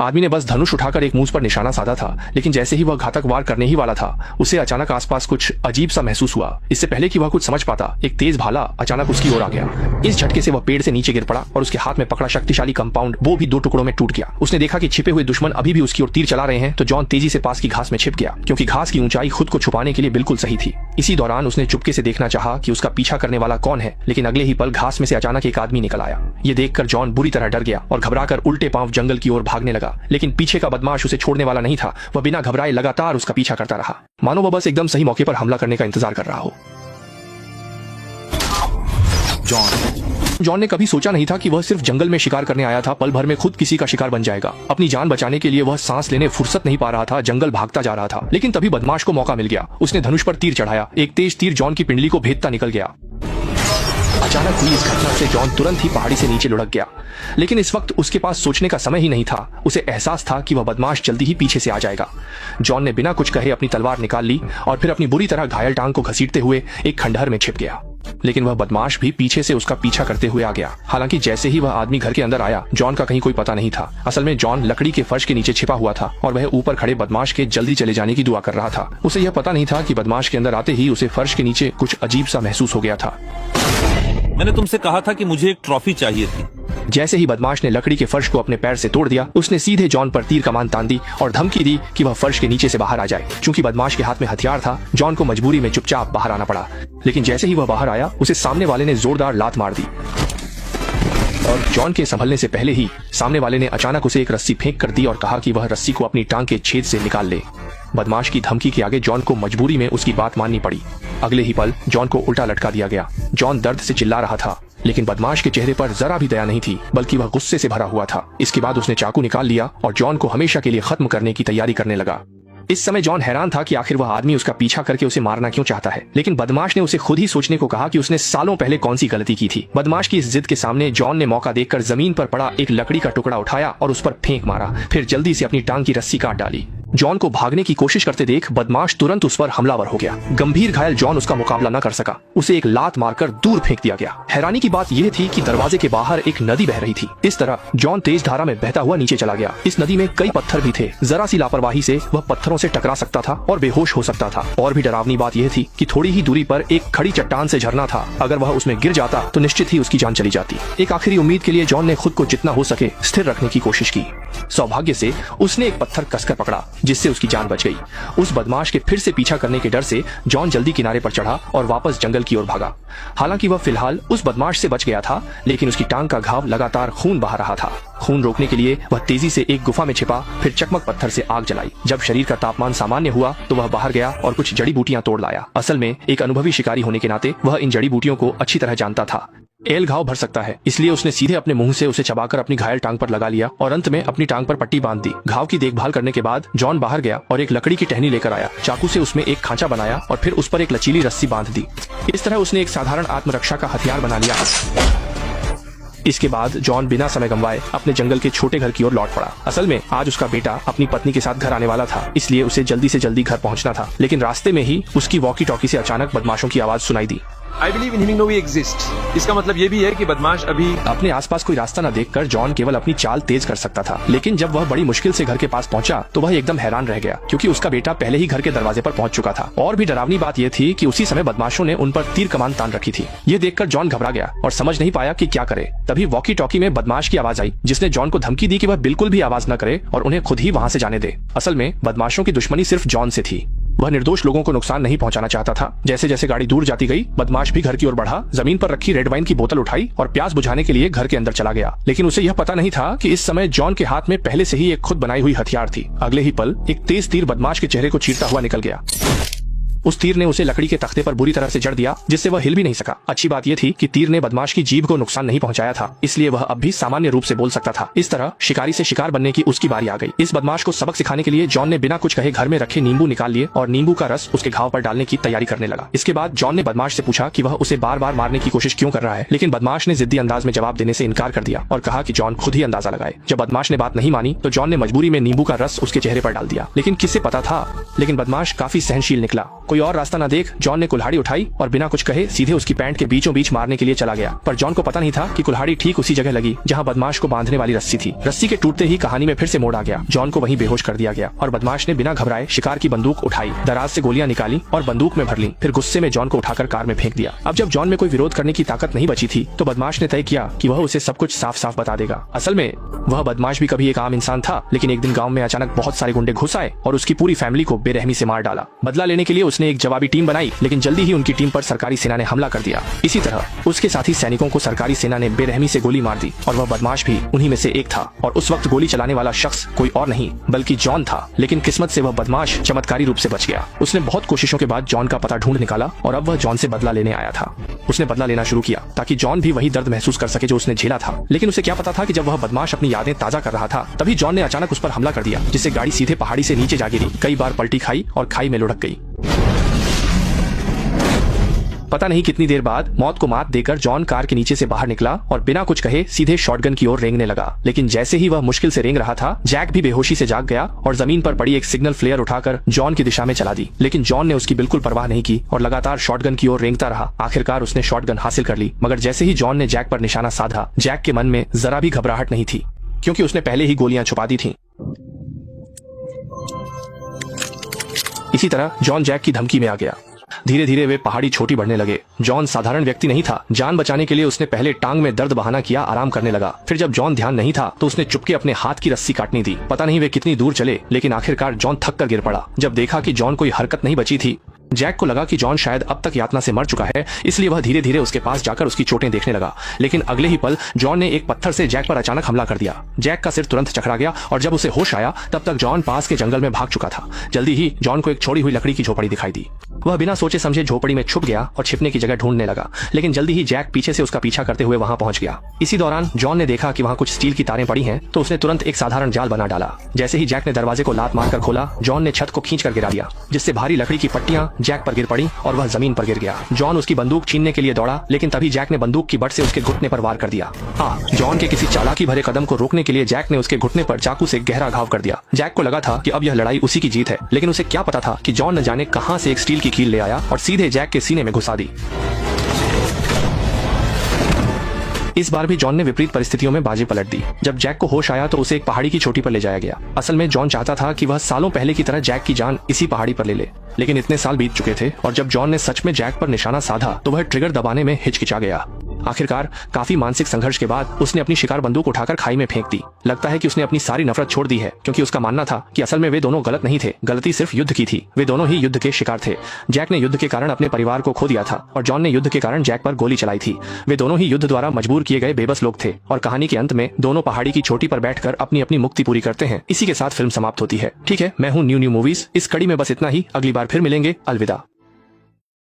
आदमी ने बस धनुष उठाकर एक मूस पर निशाना साधा था, लेकिन जैसे ही वह घातक वार करने ही वाला था, उसे अचानक आसपास कुछ अजीब सा महसूस हुआ। इससे पहले कि वह कुछ समझ पाता, एक तेज भाला अचानक उसकी ओर आ गया। इस झटके से वह पेड़ से नीचे गिर पड़ा और उसके हाथ में पकड़ा शक्तिशाली कंपाउंड वो भी 2 टुकड़ों में टूट गया। उसने देखा कि छिपे हुए दुश्मन अभी भी उसकी ओर तीर चला रहे हैं, तो जॉन तेजी से पास की घास में छिप गया, क्योंकि घास की ऊंचाई खुद को छुपाने के लिए बिल्कुल सही थी। इसी दौरान उसने चुपके से देखना चाहा कि उसका पीछा करने वाला कौन है, लेकिन अगले ही पल घास में से अचानक एक आदमी निकल आया। ये देखकर जॉन बुरी तरह डर गया और घबराकर उल्टे पांव जंगल की ओर भागने लगा, लेकिन पीछे का बदमाश उसे छोड़ने वाला नहीं था। वह बिना घबराए लगातार उसका पीछा करता रहा, मानो वह बस एकदम सही मौके पर हमला करने का इंतजार कर रहा हो। जॉन ने कभी सोचा नहीं था कि वह सिर्फ जंगल में शिकार करने आया था, पल भर में खुद किसी का शिकार बन जाएगा। अपनी जान बचाने के लिए वह सांस लेने फुर्सत नहीं पा रहा था, जंगल भागता जा रहा था। लेकिन तभी बदमाश को मौका मिल गया। उसने धनुष पर तीर चढ़ाया। एक तेज तीर जॉन की पिंडली को भेदता निकल गया। अचानक हुई इस घटना से जॉन तुरंत ही पहाड़ी से नीचे लुढ़क गया, लेकिन इस वक्त उसके पास सोचने का समय ही नहीं था। उसे एहसास था कि वह बदमाश जल्दी ही पीछे से आ जाएगा। जॉन ने बिना कुछ कहे अपनी तलवार निकाल ली और फिर अपनी बुरी तरह घायल टांग को घसीटते हुए एक खंडहर में छिप गया। लेकिन वह बदमाश भी पीछे से उसका पीछा करते हुए आ गया। हालांकि जैसे ही वह आदमी घर के अंदर आया, जॉन का कहीं कोई पता नहीं था। असल में जॉन लकड़ी के फर्श के नीचे छिपा हुआ था और वह ऊपर खड़े बदमाश के जल्दी चले जाने की दुआ कर रहा था। उसे यह पता नहीं था कि बदमाश के अंदर आते ही उसे फर्श के नीचे कुछ अजीब सा महसूस हो गया था। मैंने तुमसे कहा था कि मुझे एक ट्रॉफी चाहिए थी। जैसे ही बदमाश ने लकड़ी के फर्श को अपने पैर से तोड़ दिया, उसने सीधे जॉन पर तीर कमान तान दी और धमकी दी कि वह फर्श के नीचे से बाहर आ जाए। चूंकि बदमाश के हाथ में हथियार था, जॉन को मजबूरी में चुपचाप बाहर आना पड़ा। लेकिन जैसे ही वह बाहर आया, उसे सामने वाले ने जोरदार लात मार दी और जॉन के संभलने से पहले ही सामने वाले ने अचानक उसे एक रस्सी फेंक कर दी और कहा कि वह रस्सी को अपनी टांग के छेद से निकाल ले। बदमाश की धमकी के आगे जॉन को मजबूरी में उसकी बात माननी पड़ी। अगले ही पल जॉन को उल्टा लटका दिया गया। जॉन दर्द से चिल्ला रहा था, लेकिन बदमाश के चेहरे पर जरा भी दया नहीं थी, बल्कि वह गुस्से से भरा हुआ था। इसके बाद उसने चाकू निकाल लिया और जॉन को हमेशा के लिए खत्म करने की तैयारी करने लगा। इस समय जॉन हैरान था कि आखिर वह आदमी उसका पीछा करके उसे मारना क्यों चाहता है। लेकिन बदमाश ने उसे खुद ही सोचने को कहा कि उसने सालों पहले कौन सी गलती की थी। बदमाश की इस जिद के सामने जॉन ने मौका देखकर जमीन पर पड़ा एक लकड़ी का टुकड़ा उठाया और उस पर फेंक मारा। फिर जल्दी से अपनी टांग की रस्सी काट डाली। जॉन को भागने की कोशिश करते देख बदमाश तुरंत उस पर हमलावर हो गया। गंभीर घायल जॉन उसका मुकाबला न कर सका। उसे एक लात मारकर दूर फेंक दिया गया। हैरानी की बात यह थी कि दरवाजे के बाहर एक नदी बह रही थी। इस तरह जॉन तेज धारा में बहता हुआ नीचे चला गया। इस नदी में कई पत्थर भी थे। जरा सी लापरवाही से वह पत्थरों से टकरा सकता था और बेहोश हो सकता था। और भी डरावनी बात यह थी कि थोड़ी ही दूरी पर एक खड़ी चट्टान से झरना था। अगर वह उसमें गिर जाता तो निश्चित ही उसकी जान चली जाती। एक आखिरी उम्मीद के लिए जॉन ने खुद को जितना हो सके स्थिर रखने की कोशिश की। सौभाग्य से उसने एक पत्थर कसकर पकड़ा, जिससे उसकी जान बच गई। उस बदमाश के फिर से पीछा करने के डर से जॉन जल्दी किनारे पर चढ़ा और वापस जंगल की ओर भागा। हालांकि वह फिलहाल उस बदमाश से बच गया था, लेकिन उसकी टांग का घाव लगातार खून बहा रहा था। खून रोकने के लिए वह तेजी से एक गुफा में छिपा, फिर चकमक पत्थर से आग जलाई। जब शरीर का तापमान सामान्य हुआ तो वह बाहर गया और कुछ जड़ी बूटियां तोड़ लाया। असल में एक अनुभवी शिकारी होने के नाते वह इन जड़ी बूटियों को अच्छी तरह जानता था। एल घाव भर सकता है, इसलिए उसने सीधे अपने मुंह से उसे चबाकर अपनी घायल टांग पर लगा लिया और अंत में अपनी टांग पर पट्टी बांध दी। घाव की देखभाल करने के बाद जॉन बाहर गया और एक लकड़ी की टहनी लेकर आया। चाकू से उसमें एक खांचा बनाया और फिर उस पर एक लचीली रस्सी बांध दी। इस तरह उसने एक साधारण आत्मरक्षा का हथियार बना लिया। इसके बाद जॉन बिना समय गंवाए अपने जंगल के छोटे घर की ओर लौट पड़ा। असल में आज उसका बेटा अपनी पत्नी के साथ घर आने वाला था, इसलिए उसे जल्दी से जल्दी घर पहुंचना था। लेकिन रास्ते में ही उसकी वॉकी टॉकी से अचानक बदमाशों की आवाज सुनाई दी। I believe in him no we exist। इसका मतलब ये भी है कि बदमाश अभी अपने आसपास कोई रास्ता न देखकर जॉन केवल अपनी चाल तेज कर सकता था। लेकिन जब वह बड़ी मुश्किल से घर के पास पहुंचा तो वह एकदम हैरान रह गया, क्योंकि उसका बेटा पहले ही घर के दरवाजे पर पहुंच चुका था। और भी डरावनी बात यह थी कि उसी समय बदमाशों ने उन पर तीर कमान तान रखी थी। ये देखकर जॉन घबरा गया और समझ नहीं पाया कि क्या करे। तभी वॉकी टॉकी में बदमाश की आवाज आई, जिसने जॉन को धमकी दी कि वह बिल्कुल भी आवाज न करे और उन्हें खुद ही वहाँ से जाने दे। असल में बदमाशों की दुश्मनी सिर्फ जॉन से थी। वह निर्दोष लोगों को नुकसान नहीं पहुंचाना चाहता था। जैसे जैसे गाड़ी दूर जाती गई, बदमाश भी घर की ओर बढ़ा, जमीन पर रखी रेड वाइन की बोतल उठाई और प्यास बुझाने के लिए घर के अंदर चला गया। लेकिन उसे यह पता नहीं था कि इस समय जॉन के हाथ में पहले से ही एक खुद बनाई हुई हथियार थी। अगले ही पल एक तेज तीर बदमाश के चेहरे को चीरता हुआ निकल गया। उस तीर ने उसे लकड़ी के तख्ते पर बुरी तरह से जड़ दिया, जिससे वह हिल भी नहीं सका। अच्छी बात यह थी कि तीर ने बदमाश की जीभ को नुकसान नहीं पहुंचाया था, इसलिए वह अब भी सामान्य रूप से बोल सकता था। इस तरह शिकारी से शिकार बनने की उसकी बारी आ गई। इस बदमाश को सबक सिखाने के लिए जॉन ने बिना कुछ कहे घर में रखे नींबू निकाल लिए और नींबू का रस उसके घाव पर डालने की तैयारी करने लगा। इसके बाद जॉन ने बदमाश से पूछा कि वह उसे बार बार मारने की कोशिश क्यों कर रहा है, लेकिन बदमाश ने जिद्दी अंदाज में जवाब देने से इनकार कर दिया और कहा कि जॉन खुद ही अंदाजा लगाए। जब बदमाश ने बात नहीं मानी तो जॉन ने मजबूरी में नींबू का रस उसके चेहरे पर डाल दिया। लेकिन किसे पता था, लेकिन बदमाश काफी सहनशील निकला। कोई और रास्ता न देख जॉन ने कुल्हाड़ी उठाई और बिना कुछ कहे सीधे उसकी पैंट के बीचों बीच मारने के लिए चला गया। पर जॉन को पता नहीं था कि कुल्हाड़ी ठीक उसी जगह लगी जहां बदमाश को बांधने वाली रस्सी थी। रस्सी के टूटते ही कहानी में फिर से मोड़ आ गया। जॉन को वहीं बेहोश कर दिया गया और बदमाश ने बिना घबराए शिकार की बंदूक उठाई, दराज से गोलियां निकाली और बंदूक में भर ली। फिर गुस्से में जॉन को उठाकर कार में फेंक दिया। अब जब जॉन में कोई विरोध करने की ताकत नहीं बची थी तो बदमाश ने तय किया कि वह उसे सब कुछ साफ साफ बता देगा। असल में वह बदमाश भी कभी एक आम इंसान था, लेकिन एक दिन गांव में अचानक बहुत सारे गुंडे घुस आए और उसकी पूरी फैमिली को बेरहमी से मार डाला। बदला लेने के लिए उसने एक जवाबी टीम बनाई, लेकिन जल्दी ही उनकी टीम पर सरकारी सेना ने हमला कर दिया। इसी तरह उसके साथी सैनिकों को सरकारी सेना ने बेरहमी से गोली मार दी और वह बदमाश भी उन्हीं में से एक था। और उस वक्त गोली चलाने वाला शख्स कोई और नहीं बल्कि जॉन था। लेकिन किस्मत से वह बदमाश चमत्कारी रूप से बच गया। उसने बहुत कोशिशों के बाद जॉन का पता ढूंढ निकाला और अब वह जॉन से बदला लेने आया था। उसने बदला लेना शुरू किया ताकि जॉन भी वही दर्द महसूस कर सके जो उसने झेला था। लेकिन उसे क्या पता था कि जब वह बदमाश अपनी यादें ताजा कर रहा था तभी जॉन ने अचानक उस पर हमला कर दिया, जिससे गाड़ी सीधे पहाड़ी से नीचे जा गिरी, कई बार पलटी खाई और खाई में लुढ़क गई। पता नहीं कितनी देर बाद मौत को मात देकर जॉन कार के नीचे से बाहर निकला और बिना कुछ कहे सीधे शॉटगन की ओर रेंगने लगा। लेकिन जैसे ही वह मुश्किल से रेंग रहा था, जैक भी बेहोशी से जाग गया और जमीन पर पड़ी एक सिग्नल फ्लेयर उठाकर जॉन की दिशा में चला दी। लेकिन जॉन ने उसकी बिल्कुल परवाह नहीं की और लगातार शॉटगन की ओर रेंगता रहा। आखिरकार उसने शॉटगन हासिल कर ली, मगर जैसे ही जॉन ने जैक पर निशाना साधा, जैक के मन में जरा भी घबराहट नहीं थी, क्योंकि उसने पहले ही गोलियां छुपा दी थीं। इसी तरह जॉन जैक की धमकी में आ गया। धीरे धीरे वे पहाड़ी छोटी बढ़ने लगे। जॉन साधारण व्यक्ति नहीं था। जान बचाने के लिए उसने पहले टांग में दर्द बहाना किया, आराम करने लगा। फिर जब जॉन ध्यान नहीं था तो उसने चुपके अपने हाथ की रस्सी काटनी दी। पता नहीं वे कितनी दूर चले, लेकिन आखिरकार जॉन थक कर गिर पड़ा। जब देखा कि जॉन कोई हरकत नहीं बची थी, जैक को लगा कि जॉन शायद अब तक यातना से मर चुका है, इसलिए वह धीरे धीरे उसके पास जाकर उसकी चोटें देखने लगा। लेकिन अगले ही पल जॉन ने एक पत्थर से जैक पर अचानक हमला कर दिया। जैक का सिर तुरंत चकरा गया और जब उसे होश आया तब तक जॉन पास के जंगल में भाग चुका था। जल्दी ही जॉन को एक छोड़ी हुई लकड़ी की झोपड़ी दिखाई दी। वह बिना सोचे समझे झोपड़ी में छुप गया और छिपने की जगह ढूंढने लगा। लेकिन जल्दी ही जैक पीछे से उसका पीछा करते हुए वहां पहुंच गया। इसी दौरान जॉन ने देखा कि वहां कुछ स्टील की तारें पड़ी हैं, तो उसने तुरंत एक साधारण जाल बना डाला। जैसे ही जैक ने दरवाजे को लात मारकर खोला, जॉन ने छत को खींचकर गिरा दिया, जिससे भारी लकड़ी की पट्टियां जैक पर गिर पड़ी और वह जमीन पर गिर गया। जॉन उसकी बंदूक छीनने के लिए दौड़ा, लेकिन तभी जैक ने बंदूक की बट से उसके घुटने पर वार कर दिया। हाँ, जॉन के किसी चालाकी भरे कदम को रोकने के लिए जैक ने उसके घुटने पर चाकू से गहरा घाव कर दिया। जैक को लगा था कि अब यह लड़ाई उसी की जीत है, लेकिन उसे क्या पता था कि जॉन न जाने कहां से एक स्टील की कील ले आया और सीधे जैक के सीने में घुसा दी। इस बार भी जॉन ने विपरीत परिस्थितियों में बाजी पलट दी। जब जैक को होश आया तो उसे एक पहाड़ी की चोटी पर ले जाया गया। असल में जॉन चाहता था कि वह सालों पहले की तरह जैक की जान इसी पहाड़ी पर ले ले, लेकिन इतने साल बीत चुके थे और जब जॉन ने सच में जैक पर निशाना साधा तो वह ट्रिगर दबाने में हिचकिचा गया। आखिरकार काफी मानसिक संघर्ष के बाद उसने अपनी शिकार बंदूक उठाकर खाई में फेंक दी। लगता है कि उसने अपनी सारी नफरत छोड़ दी है, क्योंकि उसका मानना था कि असल में वे दोनों गलत नहीं थे, गलती सिर्फ युद्ध की थी। वे दोनों ही युद्ध के शिकार थे। जैक ने युद्ध के कारण अपने परिवार को खो दिया था और जॉन ने युद्ध के कारण जैक पर गोली चलाई थी। वे दोनों ही युद्ध द्वारा मजबूर किए गए बेबस लोग थे और कहानी के अंत में दोनों पहाड़ी की चोटी पर बैठकर अपनी अपनी मुक्ति पूरी करते हैं। इसी के साथ फिल्म समाप्त होती है। ठीक है, मैं हूँ न्यू मूवीज। इस कड़ी में बस इतना ही। अगली बार फिर मिलेंगे। अलविदा।